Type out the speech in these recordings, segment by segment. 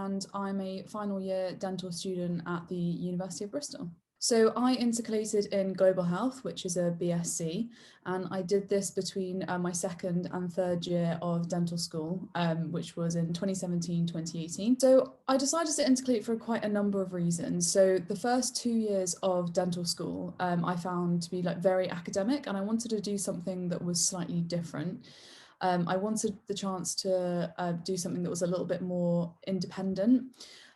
and I'm a final year dental student at the University of Bristol. So I intercalated in global health, which is a BSc, and I did this between my second and third year of dental school, which was in 2017, 2018. So I decided to intercalate for quite a number of reasons. So the first 2 years of dental school, I found to be very academic, and I wanted to do something that was slightly different. I wanted the chance to do something that was a little bit more independent.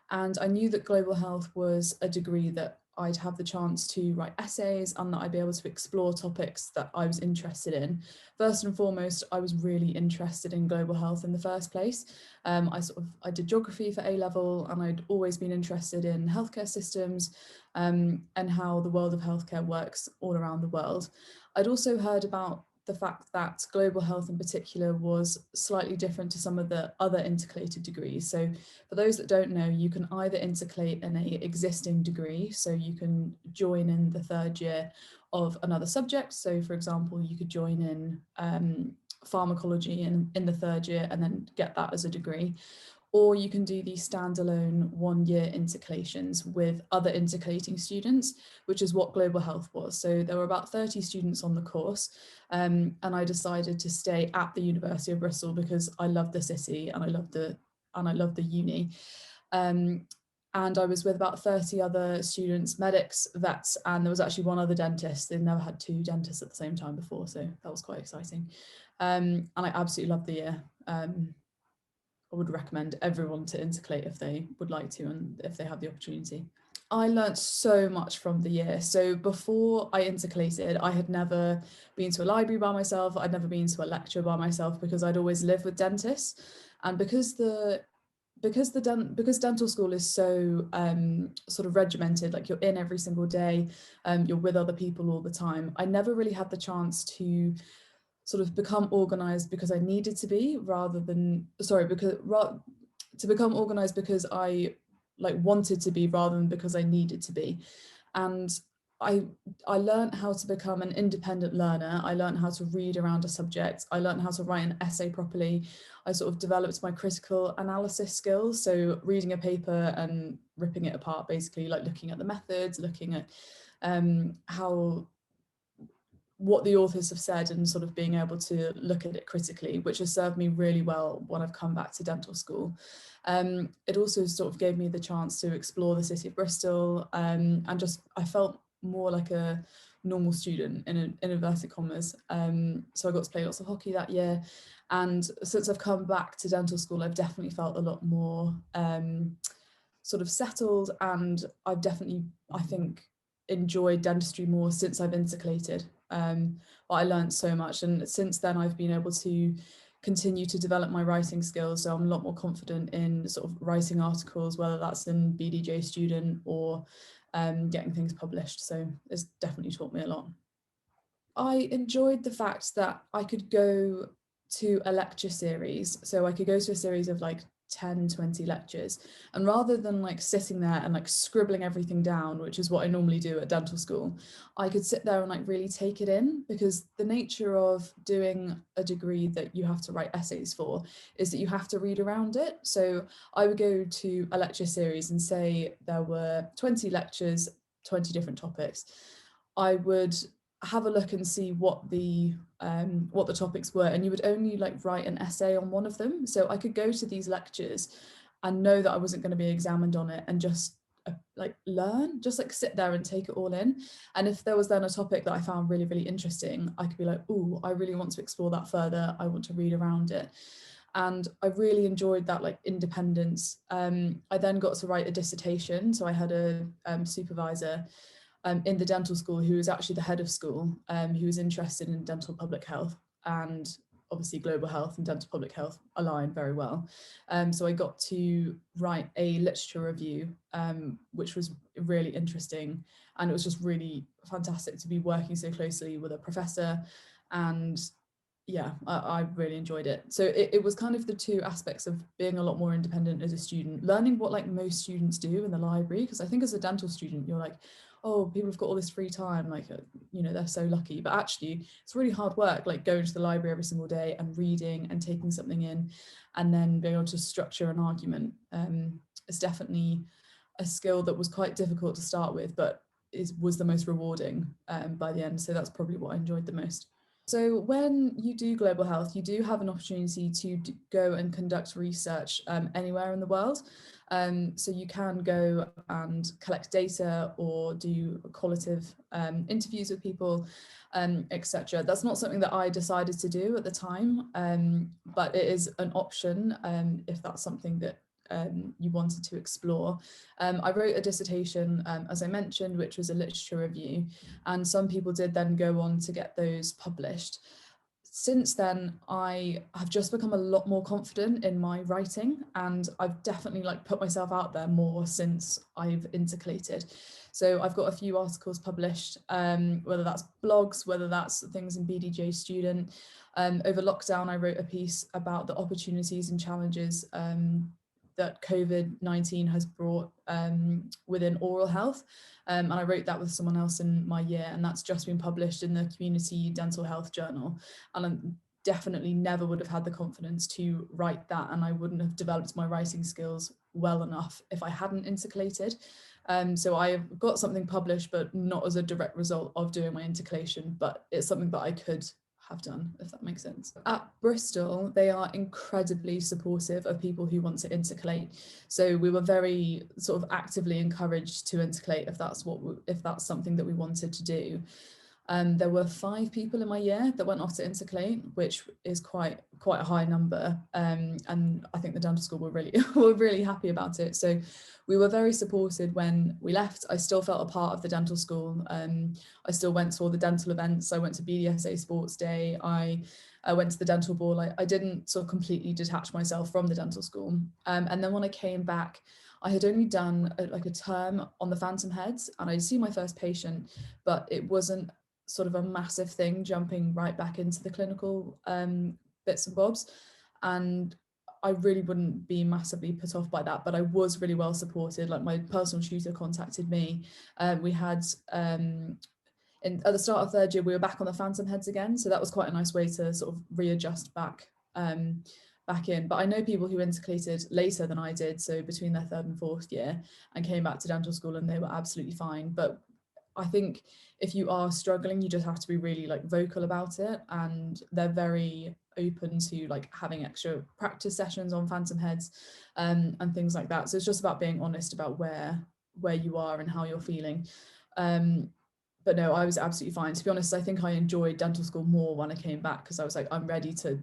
And I knew that global health was a degree that I'd have the chance to write essays and that I'd be able to explore topics that I was interested in. First and foremost, I was really interested in global health in the first place. I did geography for A-level, and I'd always been interested in healthcare systems and how the world of healthcare works all around the world. I'd also heard about the fact that global health in particular was slightly different to some of the other intercalated degrees. So for those that don't know, you can either intercalate in an existing degree, so you can join in the third year of another subject. So for example, you could join in pharmacology in the third year and then get that as a degree. Or you can do these standalone 1-year intercalations with other intercalating students, which is what global health was. So there were about 30 students on the course, and I decided to stay at the University of Bristol because I love the city and I love the uni. And I was with about 30 other students, medics, vets, and there was actually one other dentist. They'd never had 2 dentists at the same time before, so that was quite exciting. And I absolutely loved the year. I would recommend everyone to intercalate if they would like to and if they have the opportunity. I learnt so much from the year. So before I intercalated, I had never been to a library by myself. I'd never been to a lecture by myself because I'd always lived with dentists. And because dental school is so sort of regimented, like you're in every single day, you're with other people all the time, I never really had the chance to sort of become organized because I needed to be, to become organized because I wanted to be rather than because I needed to be. And I learned how to become an independent learner. I learned how to read around a subject. I learned how to write an essay properly. I sort of developed my critical analysis skills. So reading a paper and ripping it apart, basically, like looking at the methods, looking at what the authors have said and sort of being able to look at it critically, which has served me really well when I've come back to dental school. It also sort of gave me the chance to explore the city of Bristol, and I felt more like a normal student in inverted commas. So I got to play lots of hockey that year. And since I've come back to dental school, I've definitely felt a lot more sort of settled, and I've definitely, I think, enjoyed dentistry more since I've intercalated. But I learned so much, and since then I've been able to continue to develop my writing skills, so I'm a lot more confident in sort of writing articles, whether that's in BDJ Student or getting things published. So it's definitely taught me a lot. I enjoyed the fact that I could go to a lecture series, so I could go to a series of 10, 20 lectures, and rather than sitting there and scribbling everything down, which is what I normally do at dental school, I could sit there and really take it in, because the nature of doing a degree that you have to write essays for is that you have to read around it. So I would go to a lecture series and say there were 20 lectures, 20 different topics. I would have a look and see what the topics were, and you would only write an essay on one of them. So I could go to these lectures and know that I wasn't going to be examined on it, and just learn, just sit there and take it all in. And if there was then a topic that I found really, really interesting, I could be like, oh, I really want to explore that further, I want to read around it. And I really enjoyed that independence. I then got to write a dissertation, so I had a supervisor in the dental school who was actually the head of school, who was interested in dental public health, and obviously global health and dental public health align very well. So I got to write a literature review, which was really interesting, and it was just really fantastic to be working so closely with a professor. And yeah, I really enjoyed it. So it was kind of the two aspects of being a lot more independent as a student, learning what most students do in the library, because I think as a dental student you're like, oh, people have got all this free time, they're so lucky. But actually it's really hard work, going to the library every single day and reading and taking something in, and then being able to structure an argument. it's definitely a skill that was quite difficult to start with, but was the most rewarding by the end. So that's probably what I enjoyed the most. So when you do global health, you do have an opportunity to go and conduct research anywhere in the world. So you can go and collect data or do qualitative interviews with people, etc. That's not something that I decided to do at the time, but it is an option if that's something that you wanted to explore. I wrote a dissertation, as I mentioned, which was a literature review, and some people did then go on to get those published. Since then, I have just become a lot more confident in my writing, and I've definitely put myself out there more since I've intercalated. So I've got a few articles published, whether that's blogs, whether that's things in BDJ Student. Over lockdown, I wrote a piece about the opportunities and challenges that COVID-19 has brought within oral health. And I wrote that with someone else in my year, and that's just been published in the Community Dental Health Journal. And I definitely never would have had the confidence to write that, and I wouldn't have developed my writing skills well enough if I hadn't intercalated. So I've got something published, but not as a direct result of doing my intercalation, but it's something that I could have done, if that makes sense. At Bristol, they are incredibly supportive of people who want to intercalate. So we were very sort of actively encouraged to intercalate if that's something that we wanted to do. There were 5 people in my year that went off to intercalate, which is quite a high number. And I think the dental school were really happy about it. So we were very supported when we left. I still felt a part of the dental school. I still went to all the dental events. I went to BDSA Sports Day. I went to the dental ball. I didn't sort of completely detach myself from the dental school. And then when I came back, I had only done a term on the phantom heads, and I'd seen my first patient, but it wasn't sort of a massive thing jumping right back into the clinical bits and bobs. And I really wouldn't be massively put off by that, but I was really well supported. My personal tutor contacted me. We had at the start of 3rd year, we were back on the phantom heads again. So that was quite a nice way to sort of readjust back in. But I know people who intercalated later than I did, so between their 3rd and 4th year, and came back to dental school and they were absolutely fine. But I think if you are struggling, you just have to be really vocal about it, and they're very open to having extra practice sessions on phantom heads and things like that. So it's just about being honest about where you are and how you're feeling. But no, I was absolutely fine. To be honest, I think I enjoyed dental school more when I came back, because I was I'm ready to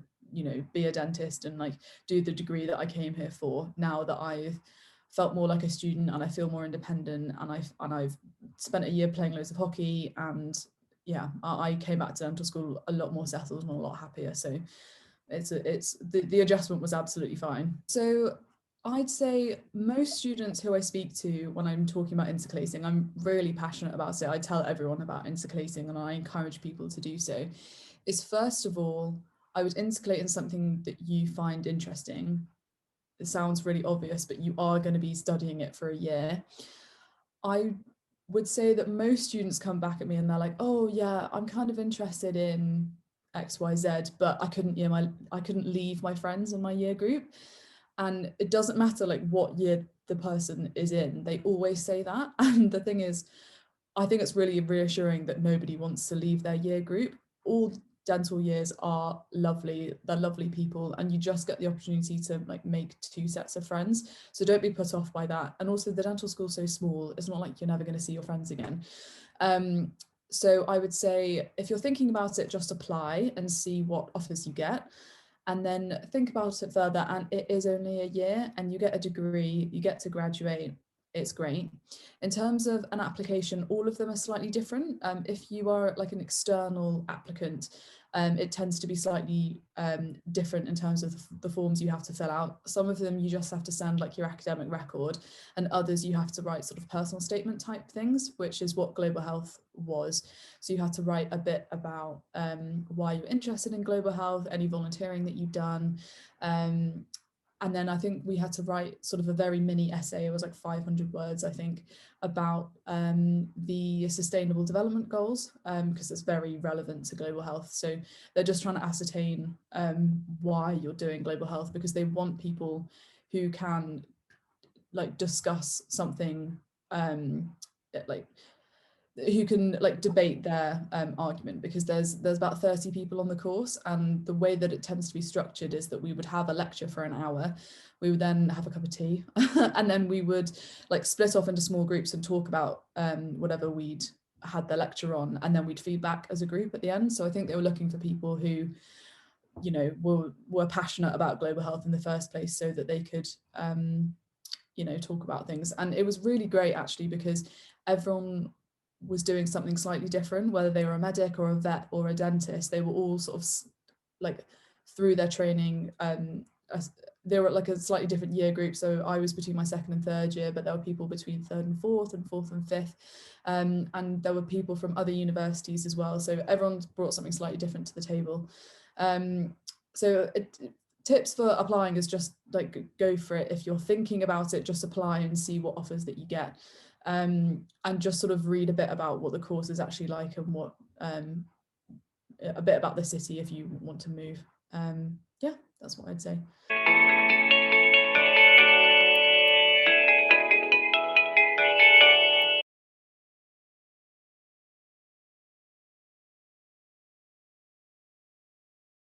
be a dentist and do the degree that I came here for, now that I've felt more like a student and I feel more independent, and I've spent a year playing loads of hockey, and yeah, I came back to dental school a lot more settled and a lot happier. So the adjustment was absolutely fine. So I'd say most students who I speak to when I'm talking about intercalating, I'm really passionate about it. I tell everyone about intercalating, and I encourage people to do so. Is first of all, I would intercalate in something that you find interesting. It sounds really obvious, but you are going to be studying it for a year. I would say that most students come back at me and they're like, oh yeah, I'm kind of interested in XYZ, but I couldn't leave my friends in my year group. And it doesn't matter what year the person is in, they always say that. And the thing is, I think it's really reassuring that nobody wants to leave their year group. All dental years are lovely, they're lovely people, and you just get the opportunity to make 2 sets of friends. So don't be put off by that. And also the dental school's so small, it's not like you're never going to see your friends again. So I would say if you're thinking about it, just apply and see what offers you get, and then think about it further. And it is only a year, and you get a degree, you get to graduate. It's great. In terms of an application, all of them are slightly different. If you are an external applicant, it tends to be slightly different in terms of the forms you have to fill out. Some of them you just have to send your academic record, and others you have to write sort of personal statement type things, which is what global health was. So you had to write a bit about why you're interested in global health, any volunteering that you've done, and then I think we had to write sort of a very mini essay. It was 500 words, I think, about the Sustainable Development Goals, because it's very relevant to global health. So they're just trying to ascertain why you're doing global health, because they want people who can like discuss something, like who can like debate their argument, because there's about 30 people on the course, and the way that it tends to be structured is that we would have a lecture for an hour, we would then have a cup of tea and then we would like split off into small groups and talk about whatever we'd had the lecture on, and then we'd feedback as a group at the end. So I think they were looking for people who, you know, were passionate about global health in the first place, so that they could you know, talk about things. And it was really great actually, because everyone was doing something slightly different, whether they were a medic or a vet or a dentist. They were all sort of like through their training, they were like a slightly different year group. So I was between my second and third year, but there were people between third and fourth and fifth. And there were people from other universities as well. So everyone's brought something slightly different to the table. Tips for applying is just like go for it. If you're thinking about it, just apply and see what offers that you get, and just sort of read a bit about what the course is actually like, and what a bit about the city if you want to move. Yeah, that's what I'd say.